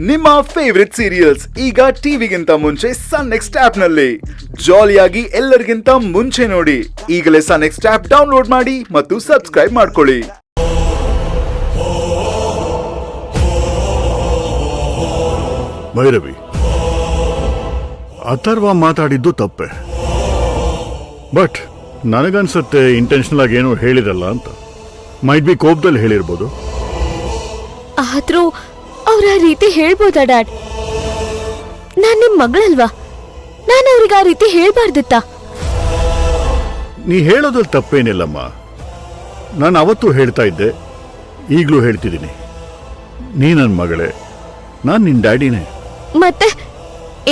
ನಿಮ್ಮ favourite serials ಈಗ ಟಿವಿಗಿಂತ ಮುಂಚೆ ಸನ್ ನೆಕ್ಸ್ಟ್ ಆಪ್ ನಲ್ಲಿ ಜಾಲಿಯಾಗಿ ಎಲ್ಲರಿಗಿಂತ ಮುಂಚೆ ನೋಡಿ. ಈಗಲೇ ಸನ್ ನೆಕ್ಸ್ಟ್ ಆಪ್ ಡೌನ್ಲೋಡ್ ಮಾಡಿ ಮತ್ತು ಸಬ್ಸ್ಕ್ರೈಬ್ ಮಾಡ್ಕೊಳ್ಳಿ. ಭೈರವಿ, ಅಥರ್ವ ಮಾತಾಡಿದ್ದು ತಪ್ಪೆ. ಬಟ್ ನನಗನ್ಸುತ್ತೆ ಇಂಟೆನ್ಷನಲ್ ಆಗಿ ಏನೋ ಹೇಳಿರಲ್ಲ ಅಂತ. ಮೈಟ್ ಬಿ ಕೋಪದಲ್ಲಿ ಹೇಳಿರ್ಬೋದು. ಆದ್ರೂ ಅವ್ರ ಆ ರೀತಿ ಹೇಳ್ಬೋದಾ ಡ್ಯಾಡ್? ನಾನ್ ನಿಮ್ ಮಗಳಲ್ವಾ? ನಾನು ಅವ್ರಿಗೆ ಆ ರೀತಿ ಹೇಳ್ಬಾರ್ದಿತ್ತ? ನೀ ಹೇಳೋದ್ರಲ್ಲಿ ತಪ್ಪೇನಿಲ್ಲಮ್ಮ. ನಾನು ಅವತ್ತೂ ಹೇಳ್ತಾ ಇದ್ದೆ, ಈಗಲೂ ಹೇಳ್ತಿದ್ದೀನಿ. ನೀ ನನ್ನ ಮಗಳೇ, ನಾನು ನಿನ್ನ ಡ್ಯಾಡಿನೇ. ಮತ್ತೆ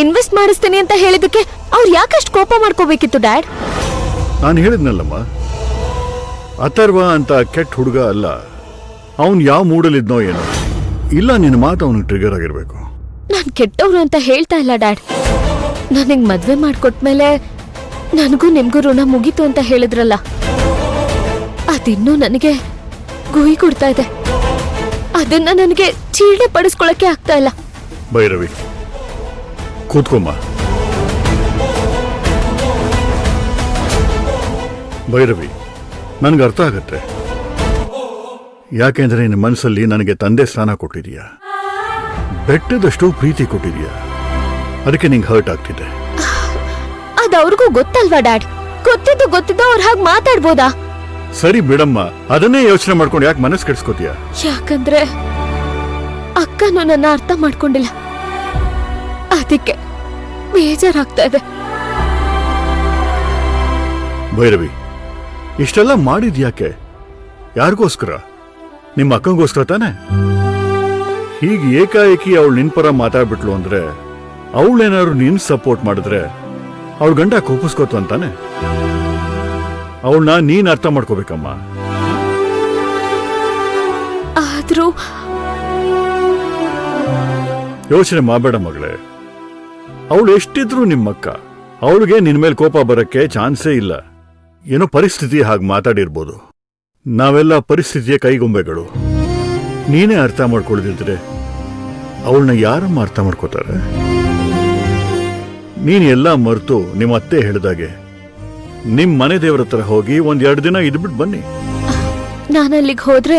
ಇನ್ವೆಸ್ಟ್ ಮಾಡಿಸ್ತೀನಿ ಅಂತ ಹೇಳಿದಕ್ಕೆ ಅವ್ರು ಯಾಕಷ್ಟು ಕೋಪ ಮಾಡ್ಕೋಬೇಕಿತ್ತು ಡ್ಯಾಡ್? ನಾನು ಹೇಳಿದ್ನಲ್ಲಮ್ಮ, ಅಥರ್ವ ಅಂತ ಕೆಟ್ಟ ಹುಡುಗ ಅಲ್ಲ. ಅವನು ಯಾವ ಮೂಡಲ್ಲಿದ್ನೋ ಏನೋ. ಇಲ್ಲ, ನಿನ್ನ ಮಾತು ಅವನಿಗೆ ಟ್ರಿಗರ್ ಆಗಿರ್ಬೇಕು. ನಾನ್ ಕೆಟ್ಟವ್ರು ಅಂತ ಹೇಳ್ತಾ ಇಲ್ಲ ಡ್ಯಾಡ್. ನನಗ್ ಮದ್ವೆ ಮಾಡ್ಕೊಟ್ಮೇಲೆ ನನಗೂ ನಿಮ್ಗೂ ಋಣ ಮುಗೀತು ಅಂತ ಹೇಳಿದ್ರಲ್ಲ, ಅದಿನ್ನೂ ನನಗೆ ಗುಯಿ ಕೊಡ್ತಾ ಇದೆ. ಅದನ್ನ ನನಗೆ ಚೀಡೆ ಪಡಿಸ್ಕೊಳಕ್ಕೆ ಆಗ್ತಾ ಇಲ್ಲ. ಭೈರವಿ, ಕೂತ್ಕೊಮ್ಮ. ಭೈರವಿ, ನನಗೆ ಅರ್ಥ ಆಗತ್ತೆ. ಯಾಕೆಂದ್ರೆ ನಿನ್ನ ಮನಸ್ಸಲ್ಲಿ ನನಗೆ ತಂದೆ ಸ್ಥಾನ ಕೊಟ್ಟಿದೀಯಾ, ಬೆಟ್ಟದಷ್ಟು ಪ್ರೀತಿ ಕೊಟ್ಟಿದೀಯಾ. ಅದಕ್ಕೆ ನಿಂಗೆ ಹರ್ಟ್ ಆಗ್ತಿದೆ. ಅದವ್ರಿಗೂ ಗೊತ್ತಲ್ವಾ ಡ್ಯಾಡ್? ಗೊತ್ತಿದ್ದು ಅವ್ರು ಹಾಗೆ ಮಾತಾಡ್ಬೋದಾ? ಸರಿ ಬಿಡಮ್ಮ, ಅದನ್ನೇ ಯೋಚನೆ ಮಾಡ್ಕೊಂಡು ಯಾಕೆ ಮನಸ್ಸು ಕೆಡಿಸ್ಕೋತೀಯ? ಯಾಕಂದ್ರೆ ಅಕ್ಕನೂ ನನ್ನ ಅರ್ಥ ಮಾಡ್ಕೊಂಡಿಲ್ಲ, ಅದಕ್ಕೆ ಬೇಜಾರಾಗ್ತಾ ಇದೆ. ಭೈರವಿ, ಇಷ್ಟೆಲ್ಲ ಮಾಡಿದ್ಯಾಕೆ? ಯಾರಿಗೋಸ್ಕರ? ನಿಮ್ಮ ಅಕ್ಕಂಗೋಸ್ಕರ ತಾನೆ? ಹೀಗೆ ಏಕಾಏಕಿ ಅವಳು ನಿನ್ ಪರ ಮಾತಾಡ್ಬಿಟ್ಲು ಅಂದ್ರೆ, ಅವಳೇನಾದ್ರು ನಿನ್ ಸಪೋರ್ಟ್ ಮಾಡಿದ್ರೆ ಅವಳ ಗಂಡ ಕೋಪಿಸ್ಕೋತು ಅಂತಾನೆ. ಅವಳನ್ನ ನೀನ್ ಅರ್ಥ ಮಾಡ್ಕೋಬೇಕಮ್ಮ. ಆದ್ರೂ ಯೋಚನೆ ಮಾಡಬೇಡ ಮಗಳೇ. ಅವಳು ಎಷ್ಟಿದ್ರು ನಿಮ್ಮಕ್ಕ. ಅವಳಿಗೆ ನಿನ್ ಮೇಲೆ ಕೋಪ ಬರಕ್ಕೆ ಚಾನ್ಸೇ ಇಲ್ಲ. ಏನೋ ಪರಿಸ್ಥಿತಿ ಹಾಗೆ ಮಾತಾಡಿರ್ಬೋದು. ನಾವೆಲ್ಲ ಪರಿಸ್ಥಿತಿಯ ಕೈಗೊಂಬೆಗಳು. ನೀನೇ ಅರ್ಥ ಮಾಡ್ಕೊಳ್ದಿದ್ರೆ ಅವಳನ್ನ ಯಾರಮ್ಮ ಅರ್ಥ ಮಾಡ್ಕೋತಾರೆ? ನೀನ್ ಎಲ್ಲ ಮರೆತು ನಿಮ್ಮ ಅತ್ತೆ ಹೇಳಿದಾಗೆ ನಿಮ್ ಮನೆ ದೇವರ ಹತ್ರ ಹೋಗಿ 1-2 ದಿನ ಇದ್ಬಿಟ್ಟು ಬನ್ನಿ. ನಾನಲ್ಲಿಗೆ ಹೋದ್ರೆ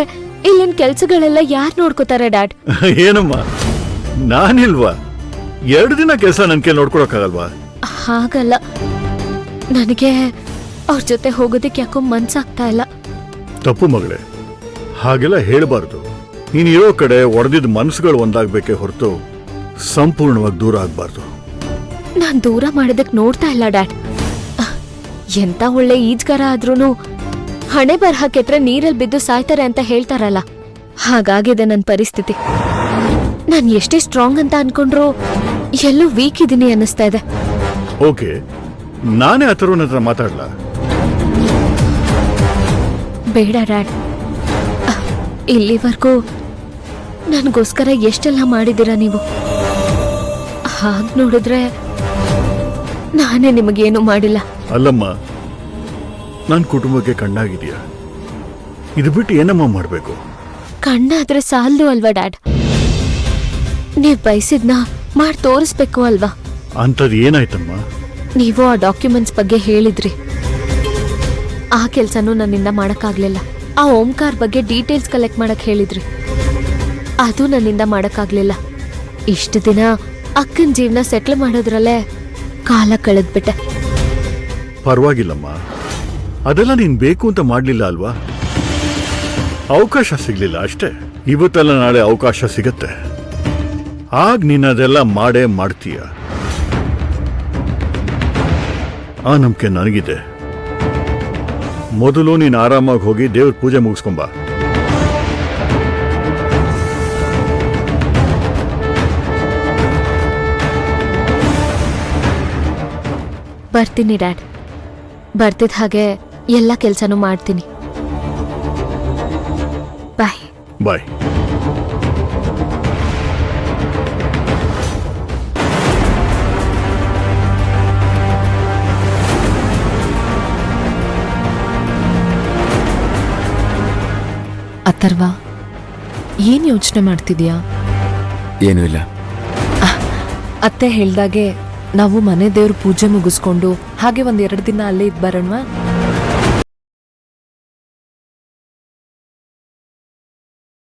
ಇಲ್ಲಿನ ಕೆಲ್ಸಗಳೆಲ್ಲ ಯಾರು ನೋಡ್ಕೋತಾರೆ ಡ್ಯಾಡ್? ಏನಮ್ಮ, ನಾನಿಲ್ವಾ? 2 ದಿನ ಕೆಲಸ ನನ್ ಕೈಲಿ ನೋಡ್ಕೊಳಕ್ಕಾಗಲ್ವಾ? ಹಾಗಲ್ಲ, ನನಗೆ ಅವ್ರ ಜೊತೆ ಹೋಗೋದಕ್ಕೆ ಯಾಕೋ ಮನ್ಸಾಗ್ತಾ ಇಲ್ಲ. ತಪ್ಪು ಮಗಳೇ, ಹಾಗೆಲ್ಲ ಹೇಳಬಾರ್ದು. ನೀನ್ ಇರೋ ಕಡೆ ಒಡೆದಿದ್ದ ಮನಸ್ಸುಗಳು ಒಂದಾಗ್ಬೇಕೇ ಹೊರತು ಸಂಪೂರ್ಣವಾಗಿ ದೂರ ಆಗ್ಬಾರ್ದು. ನಾನ್ ದೂರ ಮಾಡೋದಕ್ ನೋಡ್ತಾ ಇಲ್ಲ ಡ್ಯಾಡ್. ಎಂತ ಒಳ್ಳೆ ಈಜ್ಗಾರ ಆದ್ರೂನು ಹಣೆ ಬರಹ ಕೆಟ್ರೆ ನೀರಲ್ಲಿ ಬಿದ್ದು ಸಾಯ್ತಾರೆ ಅಂತ ಹೇಳ್ತಾರಲ್ಲ, ಹಾಗಾಗಿದೆ ನನ್ನ ಪರಿಸ್ಥಿತಿ. ನಾನ್ ಎಷ್ಟೇ ಸ್ಟ್ರಾಂಗ್ ಅಂತ ಅನ್ಕೊಂಡ್ರು ಎಲ್ಲೂ ವೀಕ್ ಇದೀನಿ ಅನ್ನಿಸ್ತಾ ಇದೆ. ಓಕೆ, ನಾನೇ ಅಥರ್ವನ ಹತ್ರ ಮಾತಾಡ್ಲಾ? ಬೇಡ ಡ್ಯಾಡ್. ಇಲ್ಲಿವರೆಗೂ ನನಗೋಸ್ಕರ ಎಷ್ಟೆಲ್ಲ ಮಾಡಿದ್ದೀರಾ ನೀವು. ಹಾಗ್ ನೋಡಿದ್ರೆ ನಾನೇ ನಿಮಗೇನು ಮಾಡಿಲ್ಲ. ಅಲ್ಲಮ್ಮ, ನನ್ನ ಕುಟುಂಬಕ್ಕೆ ಕಣ್ಣಾಗಿದೆಯಾ. ಇದು ಬಿಟ್ಟು ಏನಮ್ಮ ಮಾಡಬೇಕು? ಕಣ್ಣಾದ್ರೆ ಸಾಲದು ಅಲ್ವಾ ಡ್ಯಾಡ್? ನೀವ್ ಬಯಸಿದ್ನ ಮಾಡಿ ತೋರಿಸ್ಬೇಕು ಅಲ್ವಾ? ಅಂಥದ್ದು ಏನಾಯ್ತಮ್ಮ? ನೀವು ಆ ಡಾಕ್ಯುಮೆಂಟ್ಸ್ ಬಗ್ಗೆ ಹೇಳಿದ್ರಿ. ಆ ಕೆಲ್ಸನೂ ನನ್ನಿಂದ ಮಾಡಕ್ಕಾಗ್ಲಿಲ್ಲ. ಆ ಓಂಕಾರ್ ಬಗ್ಗೆ ಡೀಟೇಲ್ಸ್ ಕಲೆಕ್ಟ್ ಮಾಡಕ್ ಹೇಳಿದ್ರಿ, ಅದು ನನ್ನಿಂದ ಮಾಡಕ್ಕಾಗ್ಲಿಲ್ಲ. ಇಷ್ಟು ದಿನ ಅಕ್ಕನ ಜೀವನ ಸೆಟ್ಲ್ ಮಾಡೋದ್ರಲ್ಲೇ ಕಾಲ ಕಳೆದ್ಬಿಟ್ಟೆ. ಪರವಾಗಿಲ್ಲಮ್ಮ, ಅದೆಲ್ಲ ನೀನ್ ಬೇಕು ಅಂತ ಮಾಡ್ಲಿಲ್ಲ ಅಲ್ವಾ? ಅವಕಾಶ ಸಿಗ್ಲಿಲ್ಲ ಅಷ್ಟೇ. ಇವತ್ತೆಲ್ಲ ನಾಳೆ ಅವಕಾಶ ಸಿಗತ್ತೆ. ಆಗ ನೀನ್ ಅದೆಲ್ಲ ಮಾಡೇ ಮಾಡ್ತೀಯ. ಆ ನಂಬಿಕೆ ನನಗಿದೆ. ಮೊದಲು ನೀನು ಆರಾಮಾಗಿ ಹೋಗಿ ದೇವ್ರ ಪೂಜೆ ಮುಗಿಸ್ಕೊಂಬ. ಬರ್ತೀನಿ ಡ್ಯಾಡ್. ಬರ್ತಿದ್ದ ಹಾಗೆ ಎಲ್ಲ ಕೆಲ್ಸನೂ ಮಾಡ್ತೀನಿ. ಬಾಯ್. ಬಾಯ್. ಅಥರ್ವ, ಏನ್ ಯೋಚನೆ ಮಾಡ್ತಿದ್ಯಾ? ಏನೂ ಇಲ್ಲ. ಅತ್ತೆ ಹೇಳ್ದಾಗೆ ನಾವು ಮನೆ ದೇವ್ರ ಪೂಜೆ ಮುಗಿಸ್ಕೊಂಡು ಹಾಗೆ 1-2 ದಿನ ಅಲ್ಲೇ ಇದ್ ಬರೋಣವಾ?